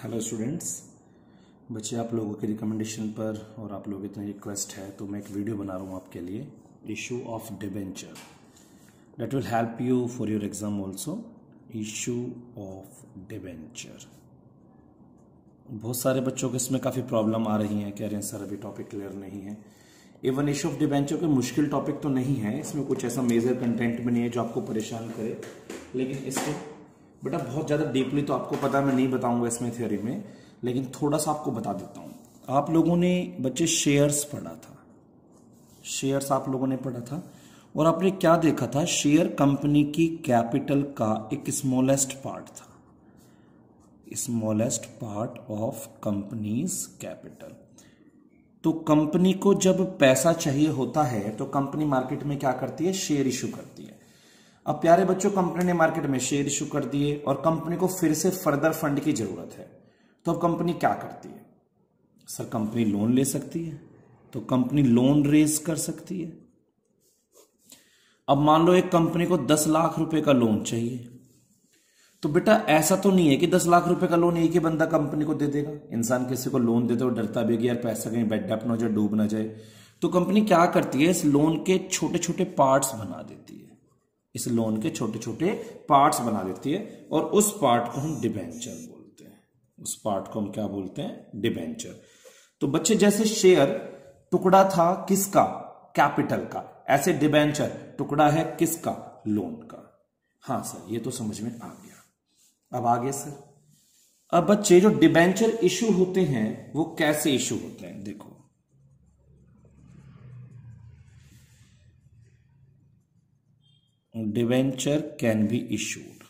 Hello students, बच्चे आप लोगों के रिकमेंडेशन पर और आप लोगों की इतनी रिक्वेस्ट है तो मैं एक वीडियो बना रहा हूँ आपके लिए। Issue of debenture that will help you for your exam also. Issue of debenture, बहुत सारे बच्चों को इसमें काफ़ी प्रॉब्लम आ रही है, कह रहे हैं सर अभी टॉपिक क्लियर नहीं है। इवन इशू ऑफ डिबेंचर कोई मुश्किल टॉपिक तो नहीं है, इसमें कुछ ऐसा मेजर कंटेंट भी नहीं है जो आपको परेशान करे, लेकिन इसके बेटा बहुत ज़्यादा डीपली तो आपको पता मैं नहीं बताऊंगा इसमें थ्योरी में, लेकिन थोड़ा सा आपको बता देता हूँ। आप लोगों ने बच्चे शेयर्स पढ़ा था, शेयर्स आप लोगों ने पढ़ा था और आपने क्या देखा था, शेयर कंपनी की कैपिटल का एक स्मॉलेस्ट पार्ट था, smallest part of companies capital. तो कंपनी को जब पैसा चाहिए होता है तो कंपनी मार्केट में क्या करती है, शेयर इशू करती है। अब प्यारे बच्चों, कंपनी ने मार्केट में शेयर इशू कर दिए और कंपनी को फिर से फर्दर फंड की जरूरत है, तो अब कंपनी क्या करती है? सर कंपनी लोन ले सकती है, तो कंपनी लोन रेज कर सकती है। अब मान लो एक कंपनी को 10 लाख रुपए का लोन चाहिए, तो बेटा ऐसा तो नहीं है कि 10 लाख रुपए का लोन एक ही बंदा कंपनी को दे देगा। इंसान किसी को लोन देते हो डरता भी है कि यार पैसा कहीं बेड ना हो जाए, डूब ना जाए। तो कंपनी क्या करती है, इस लोन के छोटे छोटे पार्ट्स बना देती है, इस लोन के छोटे छोटे पार्ट्स बना देती है और उस पार्ट को हम डिबेंचर बोलते हैं। उस पार्ट को हम क्या बोलते हैं, डिबेंचर। तो बच्चे जैसे शेयर टुकड़ा था किसका, कैपिटल का, ऐसे डिबेंचर टुकड़ा है किसका, लोन का। हाँ सर, ये तो समझ में आ गया। अब आगे सर, अब बच्चे जो डिबेंचर इशू होते हैं वो कैसे इशू होते हैं, देखो। Debenture can be issued,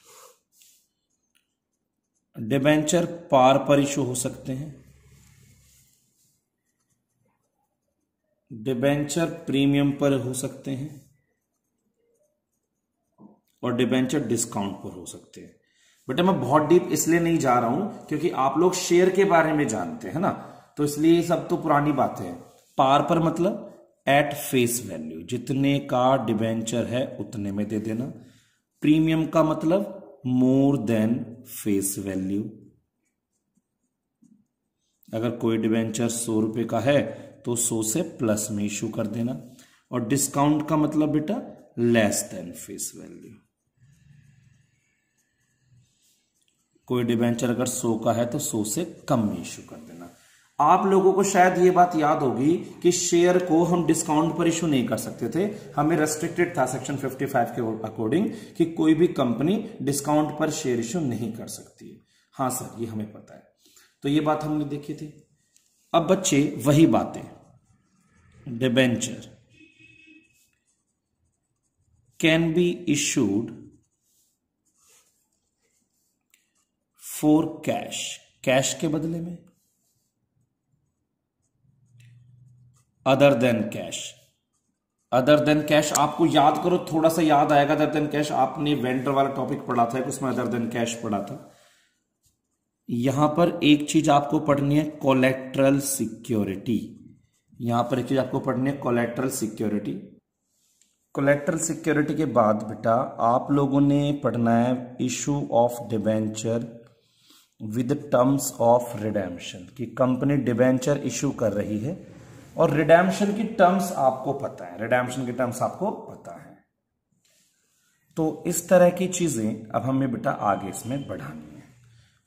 debenture par पर इशू हो सकते हैं, डिबेंचर प्रीमियम पर हो सकते हैं और डिबेंचर डिस्काउंट पर हो सकते हैं। बेटा मैं बहुत डीप इसलिए नहीं जा रहा हूं क्योंकि आप लोग शेयर के बारे में जानते हैं ना, तो इसलिए ये सब तो पुरानी बातें हैं। पार पर मतलब एट फेस वैल्यू, जितने का डिबेंचर है उतने में दे देना। प्रीमियम का मतलब मोर देन फेस वैल्यू, अगर कोई डिबेंचर 100 रुपए का है तो 100 से प्लस में इशू कर देना। और डिस्काउंट का मतलब बेटा लेस देन फेस वैल्यू, कोई डिबेंचर अगर 100 का है तो 100 से कम में इशू कर देना। आप लोगों को शायद ये बात याद होगी कि शेयर को हम डिस्काउंट पर इशू नहीं कर सकते थे, हमें रेस्ट्रिक्टेड था सेक्शन 55 के अकॉर्डिंग कि कोई भी कंपनी डिस्काउंट पर शेयर इशू नहीं कर सकती है। हाँ सर, ये हमें पता है, तो ये बात हमने देखी थी। अब बच्चे वही बातें, debenture can be issued for cash, cash के बदले में, other than cash. Other than cash आपको याद करो, थोड़ा सा याद आएगा। अदर देन कैश आपने वेंडर वाला टॉपिक पढ़ा था, उसमें अदर देन कैश पढ़ा था। यहां पर एक चीज आपको पढ़नी है, कोलेट्रल सिक्योरिटी। यहां पर एक चीज आपको पढ़नी है, कोलेट्रल सिक्योरिटी। कोलेट्रल सिक्योरिटी के बाद बेटा आप लोगों ने पढ़ना है issue of debenture with terms of redemption, कि कंपनी डिबेंचर इशू कर रही है और रिडेम्पशन की टर्म्स आपको पता है, रिडेम्पशन की टर्म्स आपको पता है। तो इस तरह की चीजें अब हमें बेटा आगे इसमें बढ़ानी है।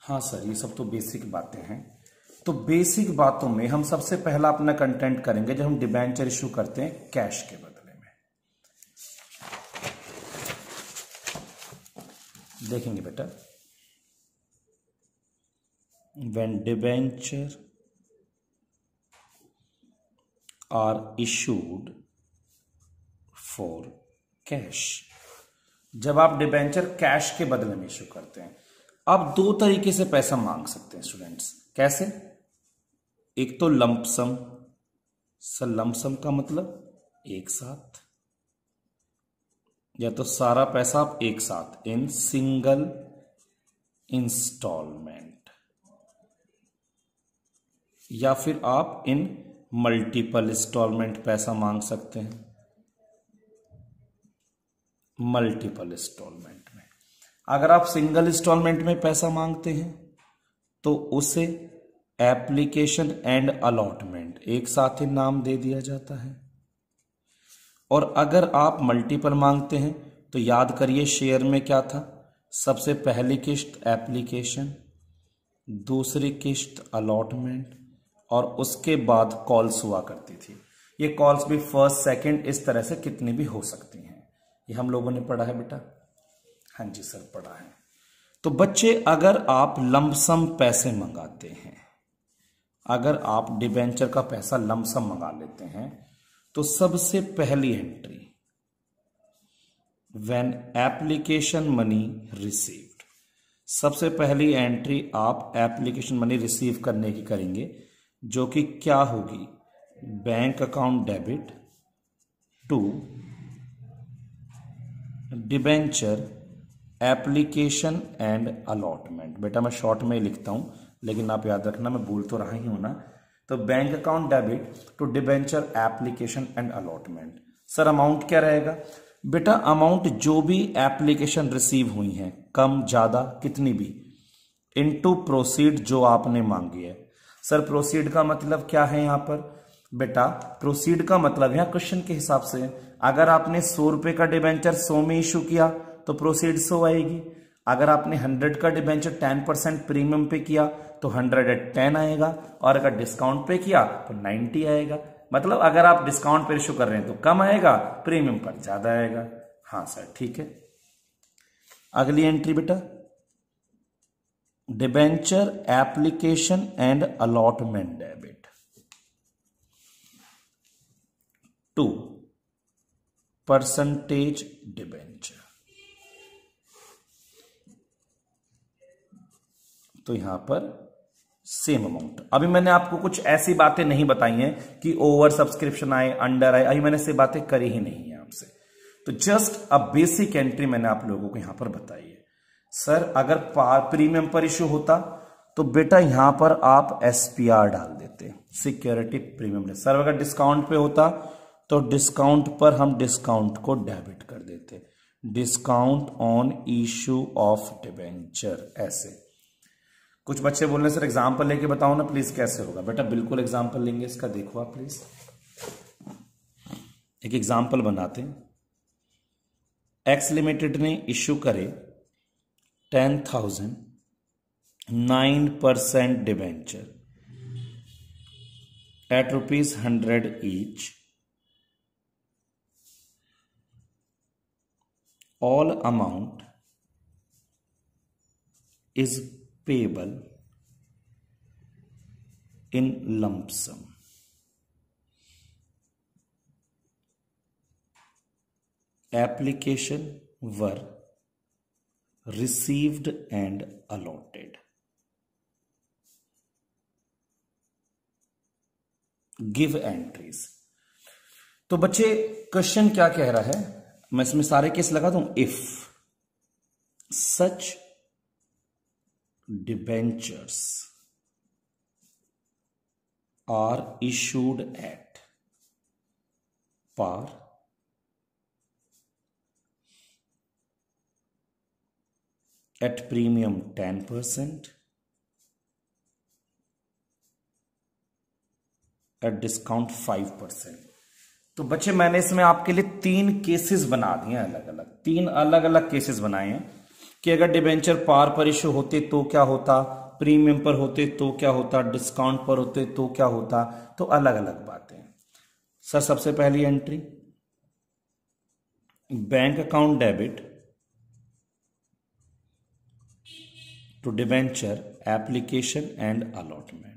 हाँ सर, ये सब तो बेसिक बातें हैं। तो बेसिक बातों में हम सबसे पहला अपना कंटेंट करेंगे जब हम डिबेंचर इशू करते हैं कैश के बदले में। देखेंगे बेटा, when debenture are issued for cash, जब आप डिबेंचर कैश के बदले में इशू करते हैं। आप दो तरीके से पैसा मांग सकते हैं स्टूडेंट्स, कैसे? एक तो लंपसम, सर लंपसम का मतलब एक साथ, या तो सारा पैसा आप एक साथ इन सिंगल इंस्टॉलमेंट, या फिर आप इन मल्टीपल इंस्टॉलमेंट पैसा मांग सकते हैं। मल्टीपल इंस्टॉलमेंट में अगर आप सिंगल इंस्टॉलमेंट में पैसा मांगते हैं तो उसे एप्लीकेशन एंड अलॉटमेंट एक साथ ही नाम दे दिया जाता है। और अगर आप मल्टीपल मांगते हैं तो याद करिए शेयर में क्या था, सबसे पहली किस्त एप्लीकेशन, दूसरी किस्त अलॉटमेंट और उसके बाद कॉल्स हुआ करती थी। ये कॉल्स भी फर्स्ट सेकंड इस तरह से कितनी भी हो सकती हैं। ये हम लोगों ने पढ़ा है बेटा, हाँ जी सर पढ़ा है। तो बच्चे अगर आप लमसम पैसे मंगाते हैं, अगर आप डिबेंचर का पैसा लमसम मंगा लेते हैं तो सबसे पहली entry when application money received, सबसे पहली एंट्री आप एप्लीकेशन मनी रिसीव करने की करेंगे, जो कि क्या होगी, bank account debit to debenture application and allotment. बेटा मैं शॉर्ट में ही लिखता हूं, लेकिन आप याद रखना मैं बोल तो रहा ही हूं ना। तो bank account debit to debenture application and allotment. Sir amount क्या रहेगा? बेटा अमाउंट जो भी एप्लीकेशन रिसीव हुई है, कम ज्यादा कितनी भी, इनटू प्रोसीड जो आपने मांगी है। सर प्रोसीड का मतलब क्या है यहां पर? बेटा प्रोसीड का मतलब यहां क्वेश्चन के हिसाब से, अगर आपने 100 रुपए का डिबेंचर 100 में इशू किया तो प्रोसीड 100 आएगी। अगर आपने 100 का डिबेंचर 10% प्रीमियम पे किया तो 110 आएगा, और अगर डिस्काउंट पे किया तो 90 आएगा। मतलब अगर आप डिस्काउंट पे इशू कर रहे हैं तो कम आएगा, प्रीमियम पर ज्यादा आएगा। हाँ सर ठीक है। अगली एंट्री बेटा debenture application and allotment debit to percentage debenture. तो यहां पर सेम अमाउंट। अभी मैंने आपको कुछ ऐसी बातें नहीं बताई हैं कि ओवर सब्सक्रिप्शन आए, अंडर आए, अभी मैंने से बातें करी ही नहीं है आपसे। तो जस्ट अ बेसिक एंट्री मैंने आप लोगों को यहां पर बताई है। सर अगर प्रीमियम पर इशू होता तो बेटा यहां पर आप एसपीआर डाल देते, सिक्योरिटी प्रीमियम। सर अगर डिस्काउंट पे होता तो डिस्काउंट पर हम डिस्काउंट को डेबिट कर देते, discount on issue of debenture. ऐसे कुछ बच्चे बोल रहे हैं सर एग्जाम्पल लेके बताओ ना प्लीज कैसे होगा। बेटा बिल्कुल एग्जाम्पल लेंगे इसका, देखो आप प्लीज एक एग्जाम्पल बनाते हैं। एक्स लिमिटेड ने इश्यू करे 10,000 9% debenture at ₹100 each. All amount is payable in lump sum. Application were received and allotted. Give entries. तो बच्चे क्वेश्चन क्या कह रहा है, मैं इसमें सारे केस लगा दूं। If such debentures are issued at par at premium 10% at discount 5%। तो बच्चे मैंने इसमें आपके लिए 3 केसेस बना दिए हैं, अलग अलग 3 अलग अलग केसेस बनाए हैं कि अगर डिबेंचर पार पर इशू होते तो क्या होता, प्रीमियम पर होते तो क्या होता, डिस्काउंट पर होते तो क्या होता। तो अलग अलग बातें। सर सबसे पहली entry bank account debit to debenture application and allotment.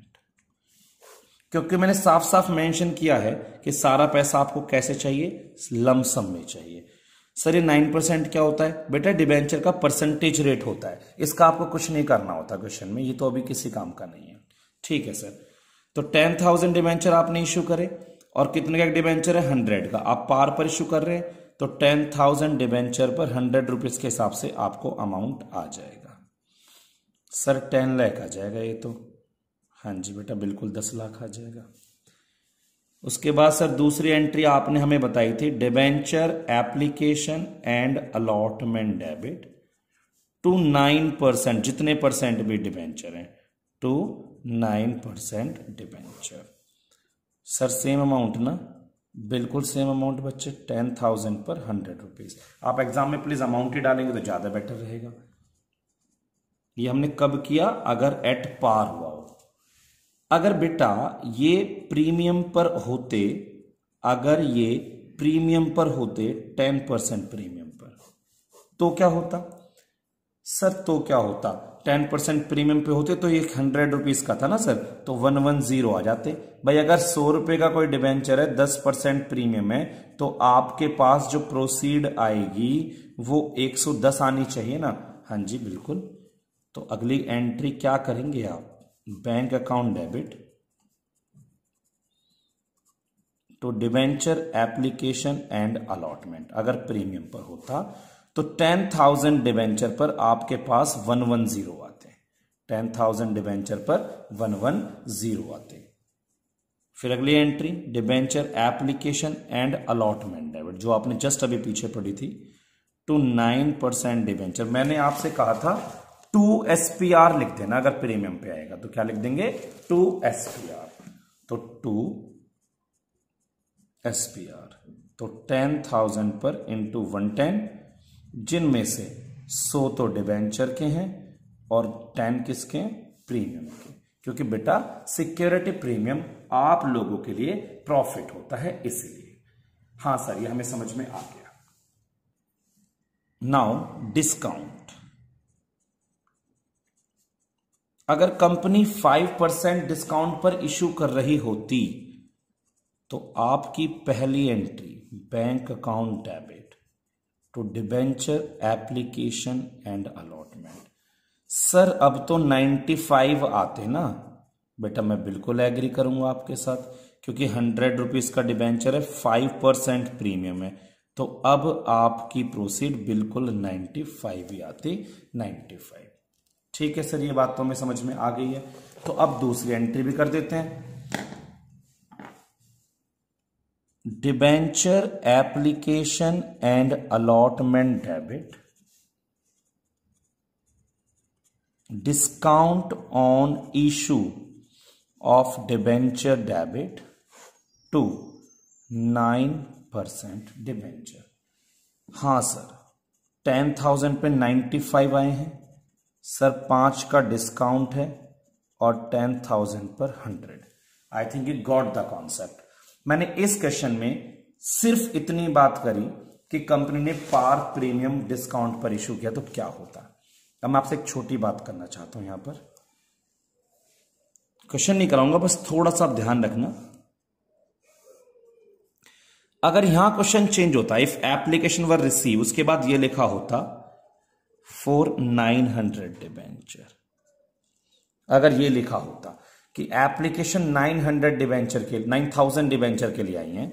क्योंकि मैंने साफ साफ मेंशन किया है कि सारा पैसा आपको कैसे चाहिए, लमसम में चाहिए। सर ये 9% क्या होता है? बेटा डिबेंचर का परसेंटेज रेट होता है, इसका आपको कुछ नहीं करना होता क्वेश्चन में, ये तो अभी किसी काम का नहीं है। ठीक है सर। तो 10,000 डिबेंचर आपने इशू करे और कितने का डिबेंचर है, 100 का। आप पार पर इशू कर रहे हैं तो 10,000 डिबेंचर पर 100 रुपीज के हिसाब से आपको अमाउंट आ जाएगा। सर 10 लाख आ जाएगा ये तो। हाँ जी बेटा बिल्कुल 10 लाख आ जाएगा। उसके बाद सर दूसरी एंट्री आपने हमें बताई थी debenture application and allotment debit to 9%, जितने परसेंट भी डिबेंचर हैं to 9% debenture. Sir same amount ना, बिल्कुल सेम अमाउंट बच्चे, 10,000 पर 100 रुपीज। आप एग्जाम में प्लीज अमाउंट ही डालेंगे तो ज्यादा बेटर रहेगा। ये हमने कब किया, अगर एट पार हुआ हो। अगर बेटा ये प्रीमियम पर होते, अगर ये प्रीमियम पर होते 10% प्रीमियम पर, तो क्या होता सर, तो क्या होता, 10% प्रीमियम पे होते तो ये 100 रुपीज का था ना सर, तो 110 आ जाते। भाई अगर 100 रुपए का कोई डिबेंचर है, 10% प्रीमियम है, तो आपके पास जो प्रोसीड आएगी वो 110 आनी चाहिए ना। हाँ जी बिल्कुल। तो अगली एंट्री क्या करेंगे आप, bank account debit to debenture application and allotment. अगर प्रीमियम पर होता तो 10,000 डिबेंचर पर आपके पास 110 आते, 10,000 डिबेंचर पर 110 आते। फिर अगली entry debenture application and allotment debit, जो आपने जस्ट अभी पीछे पढ़ी थी, टू 9% डिबेंचर। मैंने आपसे कहा था 2 SPR लिख देना, अगर प्रीमियम पे आएगा तो क्या लिख देंगे, 2 SPR। तो 2 SPR, तो 10,000 पर इंटू 110, जिनमें से 100 तो डिबेंचर के हैं और 10 किसके, प्रीमियम के, क्योंकि बेटा सिक्योरिटी प्रीमियम आप लोगों के लिए प्रॉफिट होता है इसलिए। हाँ सर ये हमें समझ में आ गया। Now discount. अगर कंपनी 5% डिस्काउंट पर इशू कर रही होती तो आपकी पहली entry bank account debit to debenture application and allotment. Sir अब तो 95 आते ना, बेटा मैं बिल्कुल एग्री करूंगा आपके साथ, क्योंकि 100 रुपीज का डिबेंचर है, 5% प्रीमियम है, तो अब आपकी प्रोसीड बिल्कुल 95 ही आती, 95। ठीक है सर, ये बात तो हमें समझ में आ गई है। तो अब दूसरी एंट्री भी कर देते हैं, debenture application and allotment debit discount on issue of debenture debit to 9% debenture. हाँ सर 10,000 पे 95 आए हैं सर, 5 का डिस्काउंट है और 10,000 पर 100। I think you got the concept. मैंने इस क्वेश्चन में सिर्फ इतनी बात करी कि कंपनी ने पार प्रीमियम डिस्काउंट पर इशू किया तो क्या होता। अब मैं आपसे एक छोटी बात करना चाहता हूं, यहां पर क्वेश्चन नहीं कराऊंगा, बस थोड़ा सा ध्यान रखना। अगर यहां क्वेश्चन चेंज होता, इफ एप्लीकेशन वर रिसीव, उसके बाद यह लिखा होता फॉर 900 डिबेंचर, अगर यह लिखा होता कि एप्लीकेशन 900 डिबेंचर के 9,000 डिबेंचर के लिए आई है,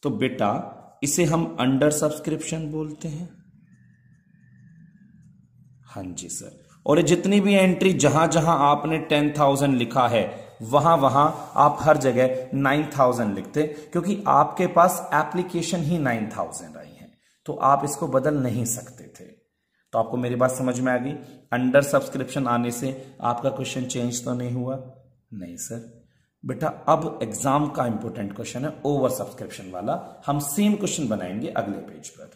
तो बेटा इसे हम अंडर सब्सक्रिप्शन बोलते हैं। हाँ जी सर, और जितनी भी एंट्री जहां जहां आपने 10,000 लिखा है वहां वहां आप हर जगह 9,000 लिखते, क्योंकि आपके पास एप्लीकेशन ही 9,000 आई है, तो आप इसको बदल नहीं सकते थे। तो आपको मेरी बात समझ में आ गई। अंडर सब्सक्रिप्शन आने से आपका क्वेश्चन चेंज तो नहीं हुआ, नहीं सर। बेटा अब एग्जाम का इंपॉर्टेंट क्वेश्चन है ओवर सब्सक्रिप्शन वाला, हम सेम क्वेश्चन बनाएंगे अगले पेज पर।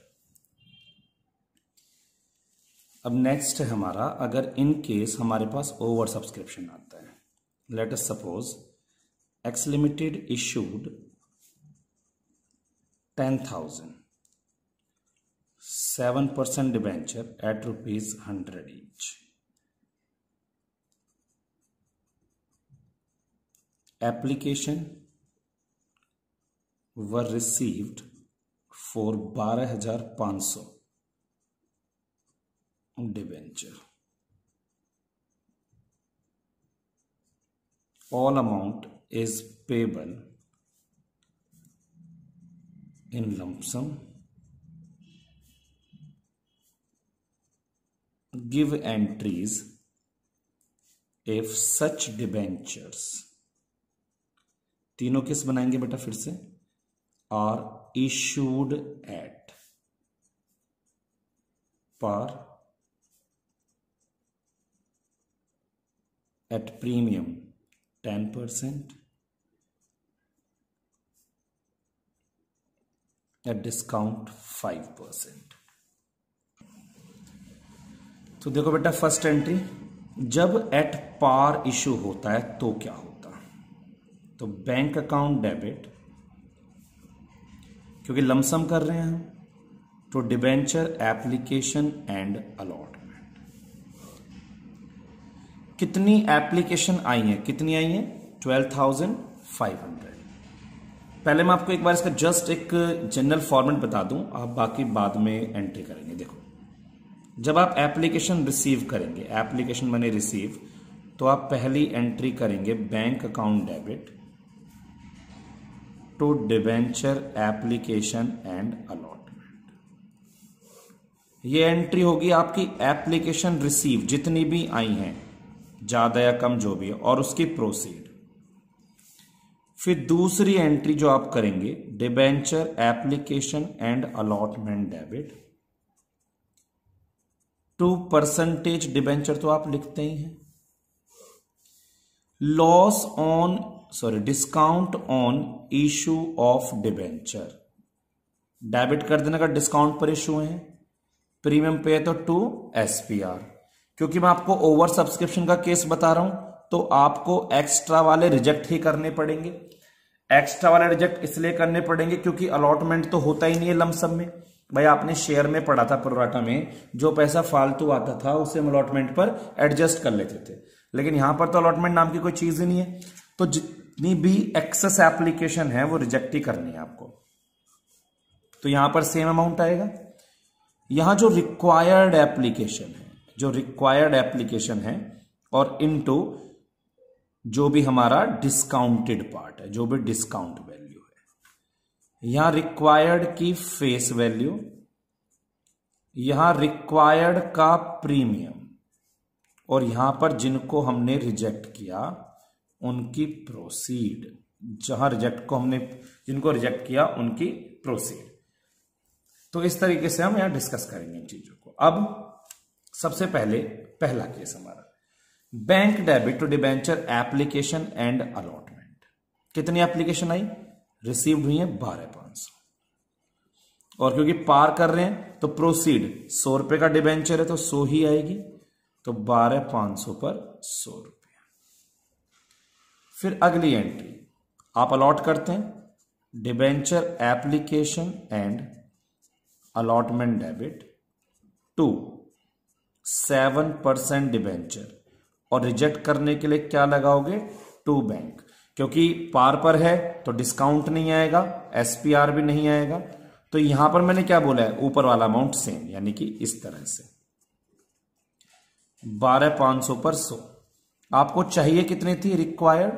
अब नेक्स्ट है हमारा, अगर इन केस हमारे पास ओवर सब्सक्रिप्शन आता है, let us suppose X limited issued 10,000 7% debenture at ₹100 each. Application were received for 12,500 debenture. All amount is payable in lump sum. Give entries if such debentures, तीनों किस बनाएंगे बेटा फिर से, आर इशूड एट पर at premium 10%, at discount 5%। तो देखो बेटा, फर्स्ट एंट्री, जब एट पार इशू होता है तो क्या होता, तो बैंक अकाउंट डेबिट, क्योंकि लमसम कर रहे हैं हम, तो डिबेंचर एप्लीकेशन एंड अलॉटमेंट। कितनी एप्लीकेशन आई है, कितनी आई है, 12,500। पहले मैं आपको एक बार इसका जस्ट एक जनरल फॉर्मेट बता दूं, आप बाकी बाद में एंट्री करेंगे। देखो, जब आप एप्लीकेशन रिसीव करेंगे, एप्लीकेशन माने रिसीव, तो आप पहली एंट्री करेंगे bank account debit to debenture application and allotment. ये एंट्री होगी आपकी एप्लीकेशन रिसीव जितनी भी आई हैं, ज्यादा या कम जो भी है, और उसकी प्रोसीड। फिर दूसरी एंट्री जो आप करेंगे, debenture application and allotment debit to percentage debenture, तो आप लिखते ही हैं, loss on discount on issue of debenture, debit कर देने का डिस्काउंट पर इशू है, प्रीमियम पे है तो टू एसपीआर। क्योंकि मैं आपको ओवर सब्सक्रिप्शन का केस बता रहा हूं, तो आपको एक्स्ट्रा वाले रिजेक्ट ही करने पड़ेंगे। एक्स्ट्रा वाले रिजेक्ट इसलिए करने पड़ेंगे क्योंकि अलॉटमेंट तो होता ही नहीं है लमसम में। भाई आपने शेयर में पढ़ा था प्रोराटा में, जो पैसा फालतू आता था उसे हम अलॉटमेंट पर एडजस्ट कर लेते थे, लेकिन यहां पर तो अलॉटमेंट नाम की कोई चीज ही नहीं है। तो जितनी भी एक्सेस एप्लीकेशन है वो रिजेक्ट ही करनी है आपको। तो यहां पर सेम अमाउंट आएगा। यहां जो रिक्वायर्ड एप्लीकेशन है, जो रिक्वायर्ड एप्लीकेशन है, और इनटू जो भी हमारा डिस्काउंटेड पार्ट है, जो भी डिस्काउंट वैल्यू है, यहां रिक्वायर्ड की फेस वैल्यू, यहां रिक्वायर्ड का प्रीमियम, और यहां पर जिनको हमने रिजेक्ट किया उनकी प्रोसीड, जहां रिजेक्ट को हमने जिनको रिजेक्ट किया उनकी प्रोसीड। तो इस तरीके से हम यहां डिस्कस करेंगे इन चीजों को। अब सबसे पहले पहला केस हमारा, bank debit to debenture application and allotment. कितनी एप्लीकेशन आई, रिसीव्ड हुई है 12,500, और क्योंकि पार कर रहे हैं तो प्रोसीड, 100 रुपए का डिबेंचर है तो 100 ही आएगी, तो 12,500 पर 100 रुपया। फिर अगली एंट्री आप अलॉट करते हैं, debenture application and allotment debit to 7% debenture, और रिजेक्ट करने के लिए क्या लगाओगे, टू बैंक, क्योंकि पार पर है तो डिस्काउंट नहीं आएगा, एसपीआर भी नहीं आएगा। तो यहां पर मैंने क्या बोला है, ऊपर वाला अमाउंट सेम, यानी कि इस तरह से 12,500 पर 100। आपको चाहिए कितनी थी, रिक्वायर्ड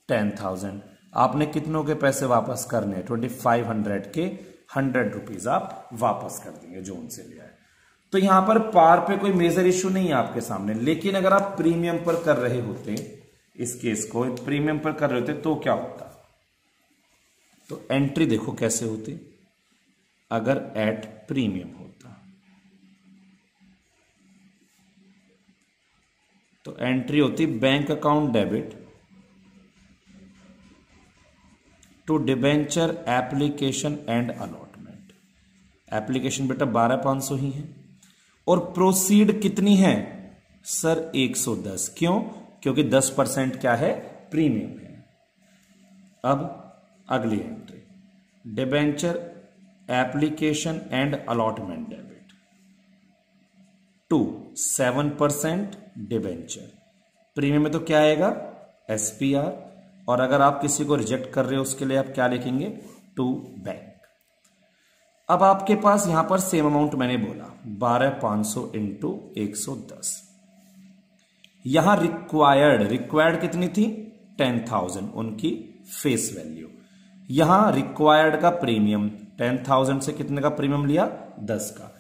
10,000। आपने कितनों के पैसे वापस करने, 2,500 के 100 रुपीज आप वापस कर देंगे जो उनसे लिया है। तो यहां पर पार पे कोई मेजर इश्यू नहीं है आपके सामने। लेकिन अगर आप प्रीमियम पर कर रहे होते, इस केस को प्रीमियम पर कर रहे होते तो क्या होता, तो एंट्री देखो कैसे होती, अगर एट प्रीमियम होता तो एंट्री होती bank account debit to debenture application and allotment. Application बेटा 12,500 ही है, और प्रोसीड कितनी है सर, 110। क्यों, क्योंकि 10% क्या है, प्रीमियम है। अब अगली entry, debenture application and allotment debit to 7% debenture. Premium में तो क्या आएगा, एसपीआर, और अगर आप किसी को रिजेक्ट कर रहे हो उसके लिए आप क्या लिखेंगे, टू बैंक। अब आपके पास यहां पर सेम अमाउंट मैंने बोला 12,500 इंटू 110। यहां रिक्वायर्ड कितनी थी, 10,000, उनकी फेस वैल्यू। यहां रिक्वायर्ड का प्रीमियम 10,000 से कितने का प्रीमियम लिया, 10 का।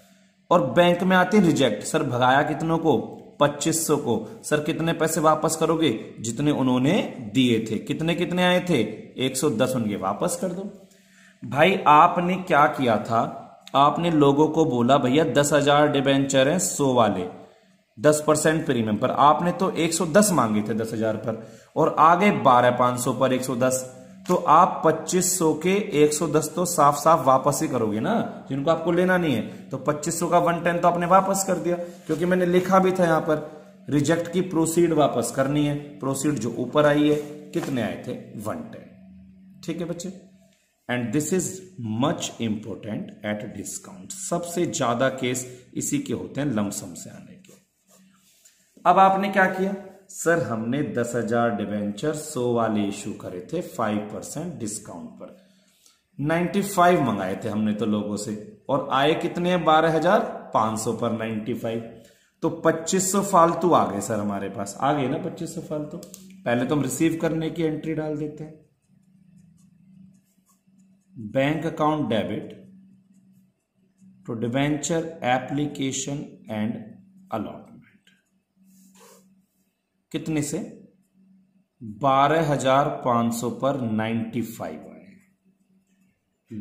और बैंक में आते रिजेक्ट, सर भगाया कितनों को, 2,500 को। सर कितने पैसे वापस करोगे, जितने उन्होंने दिए थे। कितने कितने आए थे, 110, उनके वापस कर दो। भाई आपने क्या किया था, आपने लोगों को बोला भैया 10,000 डिबेंचर हैं 100 वाले, 10% प्रीमियम पर। आपने तो 110 मांगे थे 10,000 पर, और आगे 12,500 पर 110, तो आप 2500 के 110 तो साफ साफ वापस ही करोगे ना, जिनको आपको लेना नहीं है। तो 2500 का 110 तो आपने वापस कर दिया, क्योंकि मैंने लिखा भी था यहां पर रिजेक्ट की प्रोसीड वापस करनी है। प्रोसीड जो ऊपर आई है, कितने आए थे? 110। ठीक है बच्चे, and this is much important at discount. सबसे ज्यादा केस इसी के होते हैं लमसम से आने के। अब आपने क्या किया? सर हमने 10,000 डिवेंचर 100 वाले इशू करे थे 5% डिस्काउंट पर, 95 मंगाए थे हमने तो लोगों से, और आए कितने हैं? 12,500 पर 95, तो 2500 फालतू आ गए सर हमारे पास। आ गए ना 2500 फालतू। पहले तो हम रिसीव करने की एंट्री डाल देते हैं, bank account debit to debenture application and allotment. कितने से? 12,500 पर 95 आए,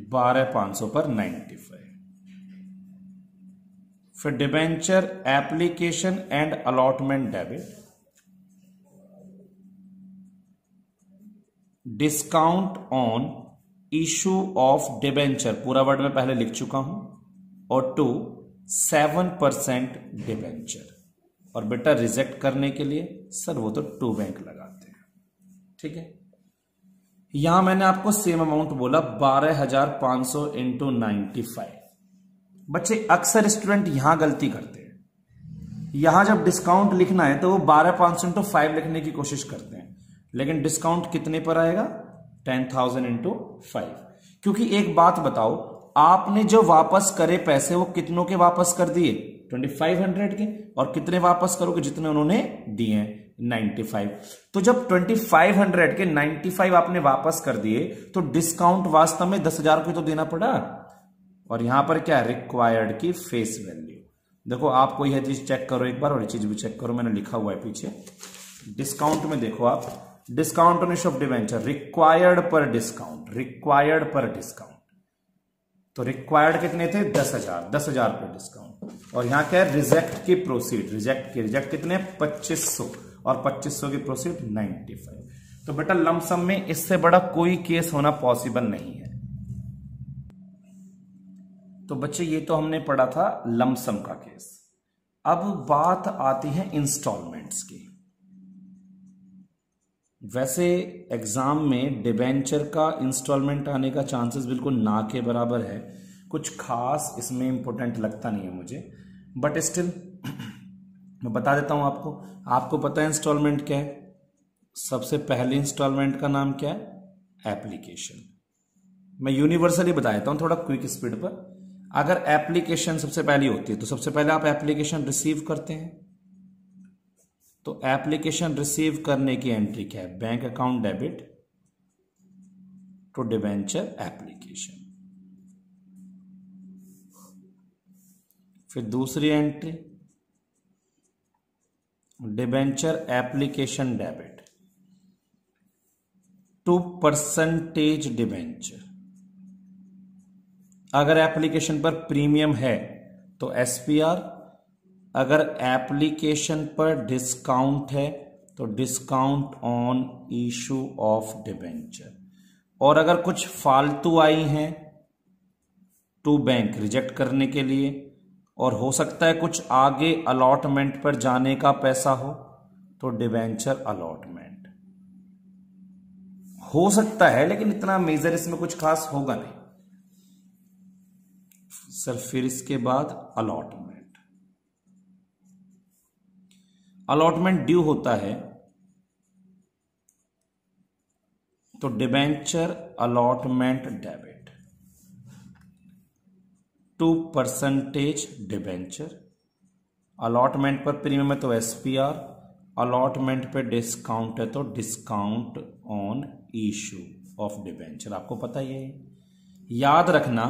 12,500 पर 95। फिर debenture application and allotment debit, discount on issue of debenture, पूरा वर्ड में पहले लिख चुका हूं, और टू 7% डिवेंचर। और बेटा रिजेक्ट करने के लिए सर वो तो टू बैंक लगाते हैं। ठीक है, यहां मैंने आपको सेम अमाउंट बोला 12,500 इंटू 95। बच्चे अक्सर स्टूडेंट यहां गलती करते हैं, यहां जब डिस्काउंट लिखना है तो वो 12,500 इंटू 5 लिखने की कोशिश करते हैं, लेकिन डिस्काउंट कितने पर आएगा? 10,000 इंटू 5। क्योंकि एक बात बताओ, आपने जो वापस करे पैसे वो कितनों के वापस कर दिए? 2500 के। और कितने वापस करोगे? जितने उन्होंने दिए हैं, 95। तो जब 2500 के 95 आपने वापस कर दिए, तो डिस्काउंट वास्तव में 10,000 को तो देना पड़ा। और यहां पर क्या? रिक्वायर्ड की फेस वैल्यू। देखो आपको यह चीज चेक करो एक बार, और ये चीज भी चेक करो, मैंने लिखा हुआ है पीछे। डिस्काउंट में देखो आप, discount on issue of debenture, required पर डिस्काउंट, रिक्वायर्ड पर डिस्काउंट। तो रिक्वायर्ड कितने थे? 10,000, 10,000 पर डिस्काउंट। और यहां क्या है? रिजेक्ट की प्रोसीड, रिजेक्ट कितने? 2500, और 2500 की प्रोसीड 95। तो बेटा लमसम में इससे बड़ा कोई केस होना पॉसिबल नहीं है। तो बच्चे ये तो हमने पढ़ा था लमसम का केस। अब बात आती है इंस्टॉलमेंट्स की। वैसे एग्जाम में डिबेंचर का इंस्टॉलमेंट आने का चांसेस बिल्कुल ना के बराबर है, कुछ खास इसमें इंपॉर्टेंट लगता नहीं है मुझे, बट स्टिल मैं बता देता हूं आपको। आपको पता है इंस्टॉलमेंट क्या है? सबसे पहले इंस्टॉलमेंट का नाम क्या है? एप्लीकेशन। मैं यूनिवर्सली बता देता हूं थोड़ा क्विक स्पीड पर। अगर एप्लीकेशन सबसे पहली होती है तो सबसे पहले आप एप्लीकेशन रिसीव करते हैं, तो एप्लीकेशन रिसीव करने की एंट्री क्या है? Bank account debit to debenture application. फिर दूसरी entry debenture application debit to percentage debenture. अगर एप्लीकेशन पर प्रीमियम है तो एसपीआर, अगर एप्लीकेशन पर डिस्काउंट है तो discount on issue of debenture, और अगर कुछ फालतू आई हैं टू बैंक रिजेक्ट करने के लिए, और हो सकता है कुछ आगे अलॉटमेंट पर जाने का पैसा हो तो डिबेंचर अलॉटमेंट हो सकता है, लेकिन इतना मेजर इसमें कुछ खास होगा नहीं सर। फिर इसके बाद अलॉटमेंट, अलॉटमेंट ड्यू होता है तो debenture allotment debit to percentage debenture. Allotment पर प्रीमियम है तो एसपीआर, अलॉटमेंट पे डिस्काउंट है तो discount on issue of debenture. आपको पता ही है, याद रखना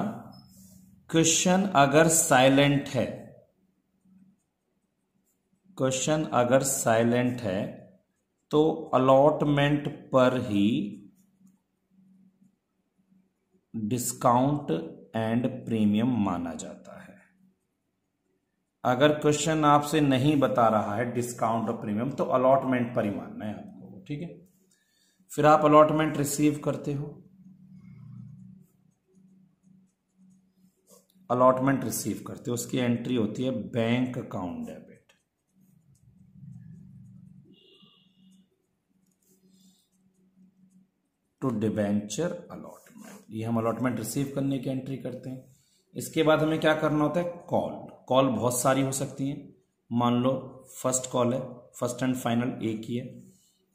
क्वेश्चन अगर साइलेंट है, क्वेश्चन अगर साइलेंट है तो अलॉटमेंट पर ही डिस्काउंट एंड प्रीमियम माना जाता है। अगर क्वेश्चन आपसे नहीं बता रहा है डिस्काउंट और प्रीमियम तो अलॉटमेंट पर ही मानना है आपको, ठीक है। फिर आप अलॉटमेंट रिसीव करते हो, अलॉटमेंट रिसीव करते हो, उसकी एंट्री होती है bank account debit to debenture allotment. ये हम अलॉटमेंट रिसीव करने की एंट्री करते हैं। इसके बाद हमें क्या करना होता है, कॉल बहुत सारी हो सकती हैं। मान लो फर्स्ट कॉल है, फर्स्ट एंड फाइनल एक ही है,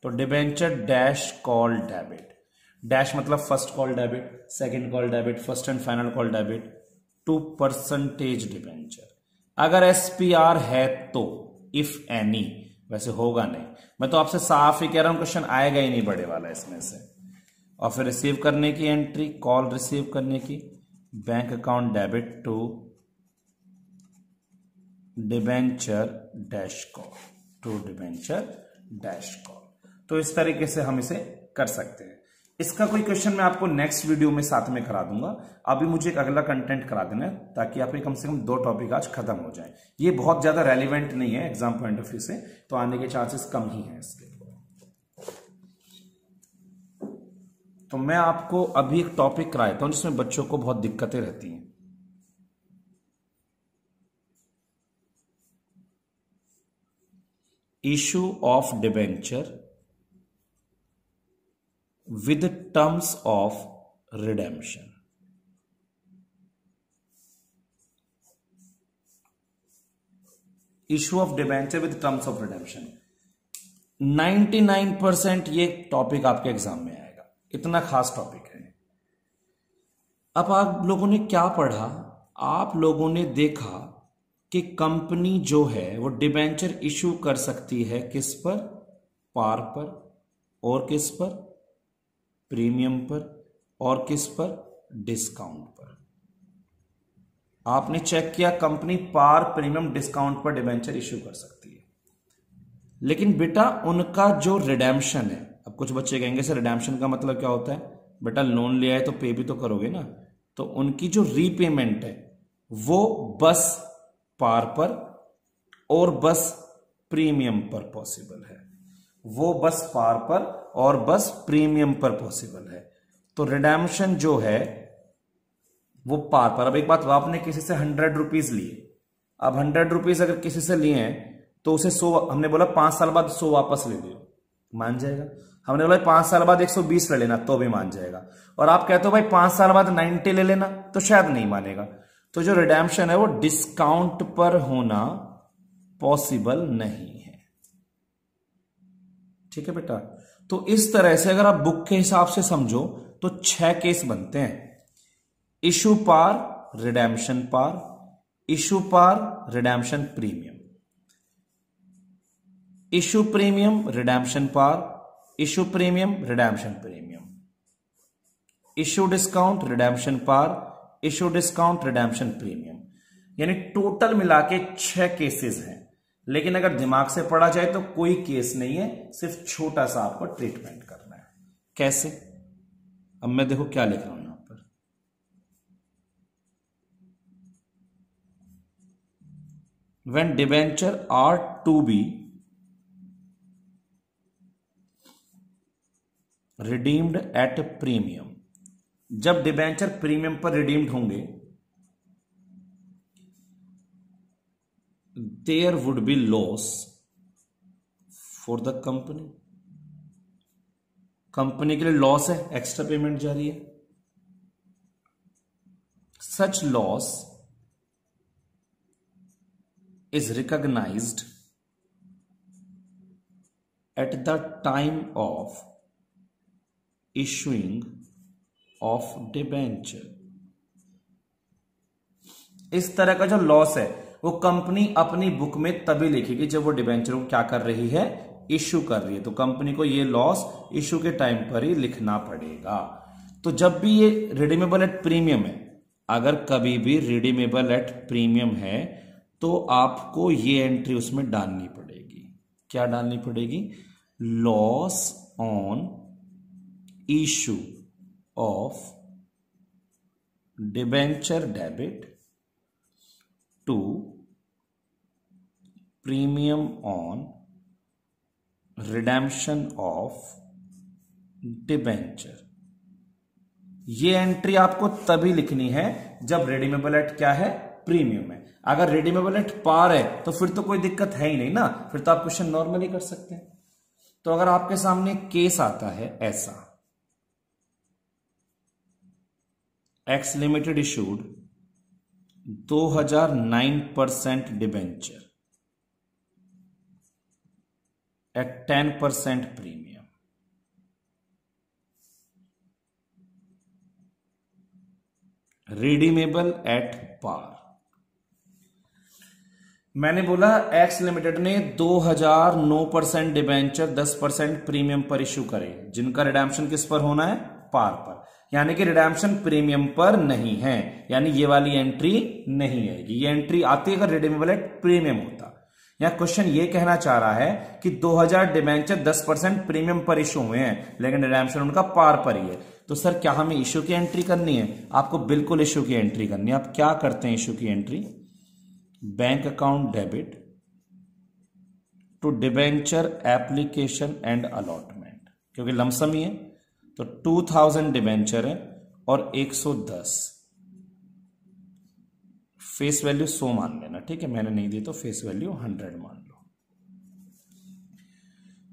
तो debenture dash call debit, dash मतलब first call debit, second call debit, first and final call debit to percentage debenture. अगर एसपीआर है तो, इफ एनी, वैसे होगा नहीं, मैं तो आपसे साफ ही कह रहा हूं क्वेश्चन आएगा ही नहीं बड़े वाला इसमें से। और फिर रिसीव करने की एंट्री, कॉल रिसीव करने की, bank account debit to debenture dash call, to debenture dash call. तो इस तरीके से हम इसे कर सकते हैं। इसका कोई क्वेश्चन मैं आपको नेक्स्ट वीडियो में साथ में करा दूंगा। अभी मुझे एक अगला कंटेंट करा देना है ताकि आपके कम से कम 2 टॉपिक आज खत्म हो जाए। ये बहुत ज्यादा रेलिवेंट नहीं है एग्जाम पॉइंट ऑफ व्यू से, तो आने के चांसेस कम ही हैं इसके। तो मैं आपको अभी एक टॉपिक कराता हूं जिसमें बच्चों को बहुत दिक्कतें रहती हैं। Issue of debenture with terms of redemption। Issue of debenture with terms of redemption, 99% ये टॉपिक आपके एग्जाम में आएगा, इतना खास टॉपिक है। अब आप लोगों ने क्या पढ़ा, आप लोगों ने देखा कि कंपनी जो है वो डिबेंचर इशू कर सकती है किस पर, पार पर, और किस पर, प्रीमियम पर, और किस पर, डिस्काउंट पर। आपने चेक किया कंपनी पार, प्रीमियम, डिस्काउंट पर डिबेंचर इश्यू कर सकती है। लेकिन बेटा उनका जो रिडेम्पशन है, अब कुछ बच्चे कहेंगे सर रिडेम्पशन का मतलब क्या होता है, बेटा लोन लिया है तो पे भी तो करोगे ना, तो उनकी जो रीपेमेंट है वो बस पार पर और बस प्रीमियम पर पॉसिबल है, वो बस पार पर और बस प्रीमियम पर पॉसिबल है। तो रिडेम्पशन जो है वो पार पर। अब एक बात, आपने किसी से 100 रुपीज लिए, अब 100 रुपीज अगर किसी से लिए हैं तो उसे 100, हमने बोला 5 साल बाद 100 वापस ले लियो, मान जाएगा। हमने बोला 5 साल बाद 120 ले लेना, तो भी मान जाएगा। और आप कहते हो भाई 5 साल बाद 90 ले लेना, तो शायद नहीं मानेगा। तो जो रिडेम्पशन है वो डिस्काउंट पर होना पॉसिबल नहीं है, ठीक है बेटा। तो इस तरह से अगर आप बुक के हिसाब से समझो तो 6 केस बनते हैं। Issue par, redemption par, issue par, redemption premium, issue premium, redemption par, issue premium, redemption premium, issue discount, redemption par, issue discount, redemption premium. यानी टोटल मिला के 6 केसेस हैं। लेकिन अगर दिमाग से पढ़ा जाए तो कोई केस नहीं है, सिर्फ छोटा सा आपको ट्रीटमेंट करना है। कैसे, अब मैं देखो क्या लिख रहा हूं यहां पर, when debenture are to be redeemed at premium, जब डिबेंचर प्रीमियम पर रिडीम्ड होंगे, there would be loss for the company, company के लिए लॉस है, एक्स्ट्रा पेमेंट जा रही है। Such loss is recognised at the time of issuing of debenture. इस तरह का जो लॉस है वो कंपनी अपनी बुक में तभी लिखेगी जब वो डिबेंचर को क्या कर रही है, इश्यू कर रही है। तो कंपनी को ये लॉस इश्यू के टाइम पर ही लिखना पड़ेगा। तो जब भी ये रिडीमेबल एट प्रीमियम है, अगर कभी भी रिडीमेबल एट प्रीमियम है तो आपको ये एंट्री उसमें डालनी पड़ेगी। क्या डालनी पड़ेगी, loss on issue of debenture debit to premium on redemption of debenture. ये एंट्री आपको तभी लिखनी है जब रिडीमेबल एट क्या है, प्रीमियम है। अगर रिडीमेबल एट पार है तो फिर तो कोई दिक्कत है ही नहीं ना, फिर तो आप क्वेश्चन नॉर्मली कर सकते हैं। तो अगर आपके सामने केस आता है ऐसा, X limited issued 2009% debenture at 10% premium, redeemable at par. मैंने बोला एक्स लिमिटेड ने 2009% डिबेंचर 10% प्रीमियम पर इशू करे, जिनका रिडेम्पशन किस पर होना है, पार पर, यानी कि रिडेम्पशन प्रीमियम पर नहीं है, यानी ये वाली एंट्री नहीं आएगी। ये एंट्री आती अगर रिडीमेबल एट प्रीमियम होता। यहां क्वेश्चन ये कहना चाह रहा है कि 2000 डिबेंचर 10% प्रीमियम पर इशू हुए हैं, लेकिन रिडेम्पशन उनका पार पर ही है। तो सर क्या हमें इशू की एंट्री करनी है? आपको बिल्कुल इशू की एंट्री करनी है। आप क्या करते हैं इशू की entry? Bank account debit to debenture application and allotment, क्योंकि लमसम ही है तो 2000 डिबेंचर है और 110 फेस वैल्यू 100 मान लेना, ठीक है, मैंने नहीं दी तो फेस वैल्यू 100 मान लो।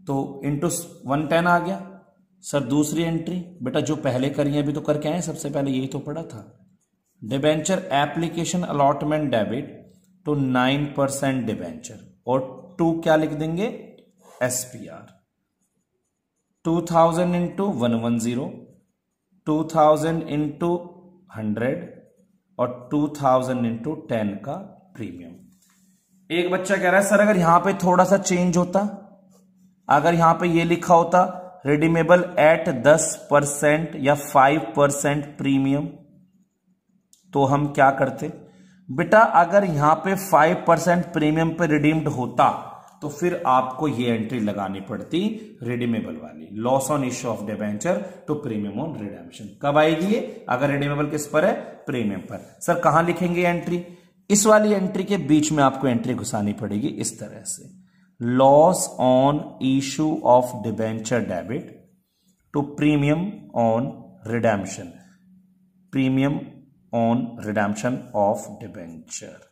तो इंटू 110 आ गया। सर दूसरी एंट्री बेटा जो पहले करी है अभी तो करके आए, सबसे पहले यही तो पढ़ा था, debenture application allotment debit to 9% debenture, और 2 क्या लिख देंगे, एसपीआर। 2000 इंटू 110, 2000 इंटू 100 और 2000 इंटू 10 का प्रीमियम। एक बच्चा कह रहा है सर अगर यहां पे थोड़ा सा चेंज होता, अगर यहां पे ये लिखा होता रिडीमेबल एट 10% या 5% प्रीमियम, तो हम क्या करते? बेटा अगर यहां पे 5% प्रीमियम पे रिडीम्ड होता तो फिर आपको ये एंट्री लगानी पड़ती रिडीमेबल वाली, loss on issue of debenture to premium on redemption. कब आएगी ये? अगर रिडीमेबल किस पर है, प्रीमियम पर। सर कहां लिखेंगे एंट्री? इस वाली एंट्री के बीच में आपको एंट्री घुसानी पड़ेगी इस तरह से, loss on issue of debenture debit to premium on redemption, premium on redemption of debenture.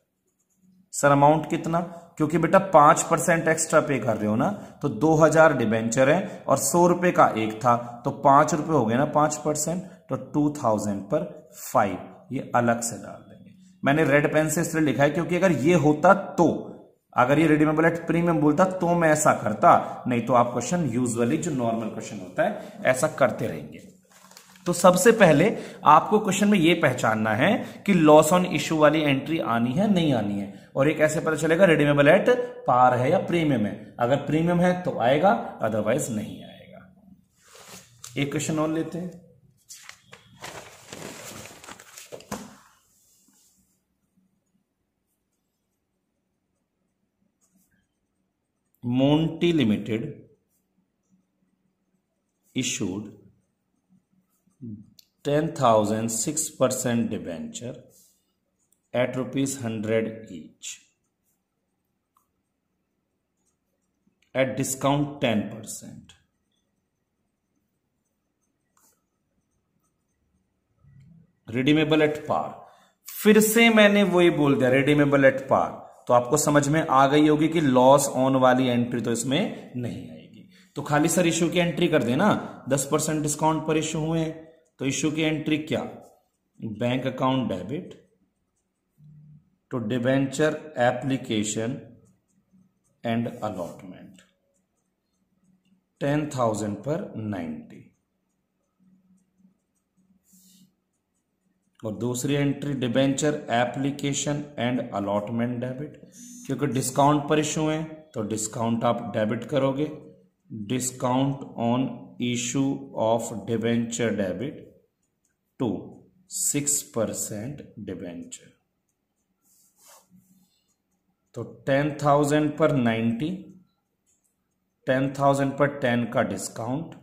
Sir amount कितना? क्योंकि बेटा 5% एक्स्ट्रा पे कर रहे हो ना, तो 2000 डिबेंचर है और 100 रुपए का एक था, तो 5 रुपए हो गए ना 5%, तो 2000 पर 5, ये अलग से डाल देंगे। मैंने रेड पेन से इसलिए लिखा है क्योंकि अगर ये होता तो, अगर ये रिडीमेबल एट प्रीमियम बोलता तो मैं ऐसा करता, नहीं तो आप क्वेश्चन यूजुअली जो नॉर्मल क्वेश्चन होता है ऐसा करते रहेंगे। तो सबसे पहले आपको क्वेश्चन में यह पहचानना है कि लॉस ऑन इश्यू वाली एंट्री आनी है नहीं आनी है, और एक ऐसे पता चलेगा रिडीमेबल एट पार है या प्रीमियम है। अगर प्रीमियम है तो आएगा, अदरवाइज नहीं आएगा। एक क्वेश्चन और लेते हैं। Monty limited issued 10,000 6% debenture at ₹100 each at discount 10%. Redeemable at par. फिर से मैंने वही बोल दिया रिडीमेबल एट पार, तो आपको समझ में आ गई होगी कि लॉस ऑन वाली एंट्री तो इसमें नहीं आएगी। तो खाली सर इश्यू की एंट्री कर देना, 10% डिस्काउंट पर इश्यू हुए हैं, तो इश्यू की एंट्री क्या, bank account debit to debenture application and allotment 10,000 पर 90, और दूसरी entry debenture application and allotment debit, क्योंकि डिस्काउंट पर इशू है तो डिस्काउंट आप डेबिट करोगे, discount on issue of debenture debit to 6% debenture, तो 10,000 पर 90, 10,000 पर 10 का डिस्काउंट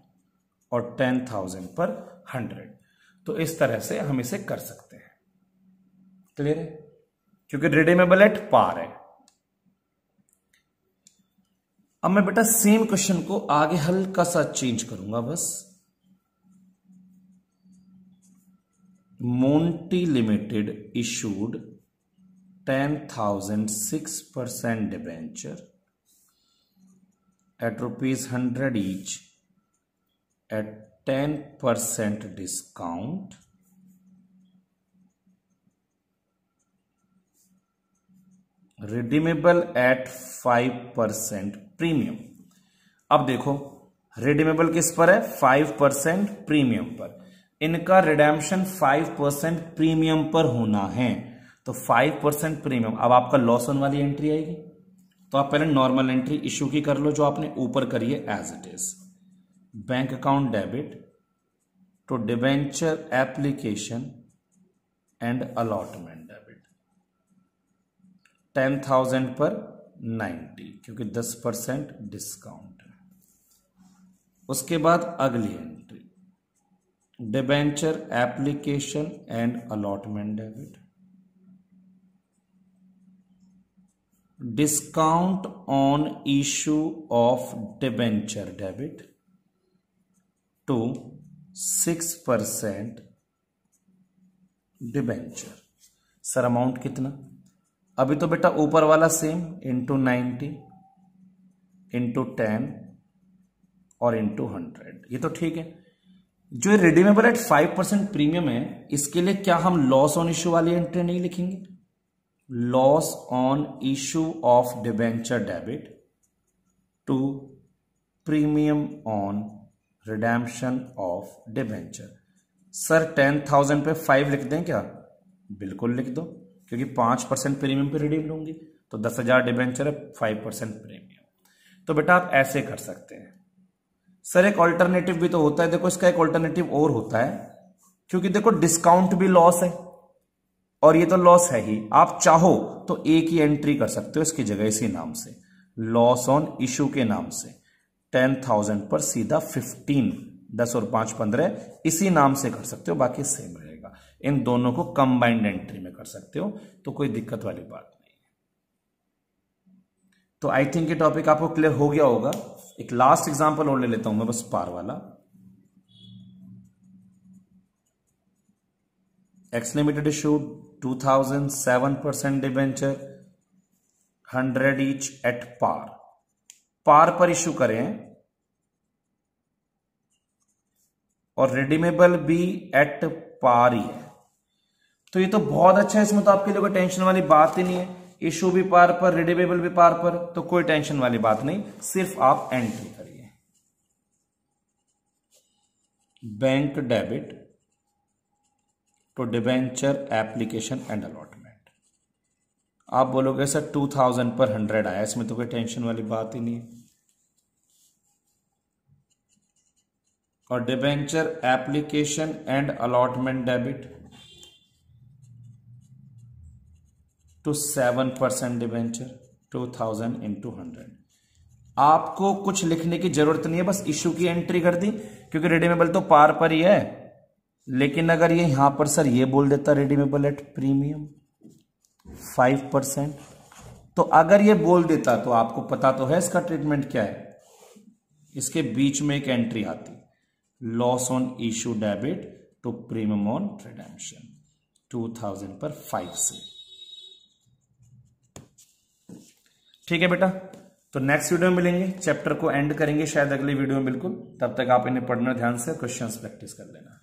और 10,000 पर 100। तो इस तरह से हम इसे कर सकते हैं। क्लियर है? क्योंकि रिडीमेबल एट पार है। अब मैं बेटा सेम क्वेश्चन को आगे हल्का सा चेंज करूंगा बस। Monty limited issued 10,000 6% debenture at ₹100 each at 10% discount redeemable at 5% premium. अब देखो रिडीमेबल किस पर है? 5% प्रीमियम पर। इनका रिडेम्पशन 5% प्रीमियम पर होना है, तो 5% प्रीमियम। अब आपका लॉस ऑन वाली एंट्री आएगी, तो आप पहले नॉर्मल एंट्री इशू की कर लो जो आपने ऊपर करी है as it is. Bank account debit to debenture application and allotment debit 10,000 पर 90, क्योंकि 10% डिस्काउंट है। उसके बाद अगली entry debenture application and allotment debit discount on issue of debenture debit to 6% debenture. Sir amount कितना? अभी तो बेटा ऊपर वाला सेम इंटू 90 इंटू 10 और इंटू 100, ये तो ठीक है। जो रिडीमेबल एट 5% प्रीमियम है, इसके लिए क्या हम लॉस ऑन इशू वाली एंट्री नहीं लिखेंगे? Loss on issue of debenture debit to premium on redemption of debenture. Sir 10,000 पे 5 लिख दें क्या? बिल्कुल लिख दो, क्योंकि 5% प्रीमियम पे रिडीम लूंगी, तो 10,000 डिबेंचर है, 5% प्रीमियम। तो बेटा आप ऐसे कर सकते हैं। सर एक ऑल्टरनेटिव भी तो होता है, देखो इसका एक ऑल्टरनेटिव और होता है, क्योंकि देखो डिस्काउंट भी लॉस है और ये तो लॉस है ही। आप चाहो तो एक ही एंट्री कर सकते हो इसकी जगह, इसी नाम से लॉस ऑन इशू के नाम से 10,000 पर सीधा 15, 10 और 5 15, इसी नाम से कर सकते हो, बाकी सेम रहेगा। इन दोनों को कंबाइंड एंट्री में कर सकते हो, तो कोई दिक्कत वाली बात नहीं है। तो आई थिंक ये टॉपिक आपको क्लियर हो गया होगा। एक लास्ट एग्जांपल और ले लेता हूं मैं बस, पार वाला। X limited issued 2,000 7% debenture 100 each at par. Par पर इशू करें और रिडीमेबल भी एट पार ही है, तो ये तो बहुत अच्छा है। इसमें तो आपके लिए कोई टेंशन वाली बात ही नहीं है। इशू भी पार पर, रिडीमेबल भी पार पर, तो कोई टेंशन वाली बात नहीं, सिर्फ आप एंट्री करिए। Bank debit to debenture application and allotment. आप बोलोगे सर 2,000 पर 100 आया, इसमें तो कोई टेंशन वाली बात ही नहीं है। और debenture application and allotment debit to 7% debenture 2,000 into 100। आपको कुछ लिखने की जरूरत नहीं है, बस इशू की एंट्री कर दी, क्योंकि रिडीमेबल तो पार पर ही है। लेकिन अगर ये यहां पर सर ये बोल देता रिडीमेबल एट प्रीमियम 5%, तो अगर ये बोल देता तो आपको पता तो है इसका ट्रीटमेंट क्या है। इसके बीच में एक एंट्री आती, loss on issue debit to premium on redemption 2,000 पर 5 से। ठीक है बेटा, तो नेक्स्ट वीडियो में मिलेंगे, चैप्टर को एंड करेंगे शायद अगले वीडियो में बिल्कुल। तब तक आप इन्हें पढ़ना ध्यान से, क्वेश्चंस प्रैक्टिस कर लेना।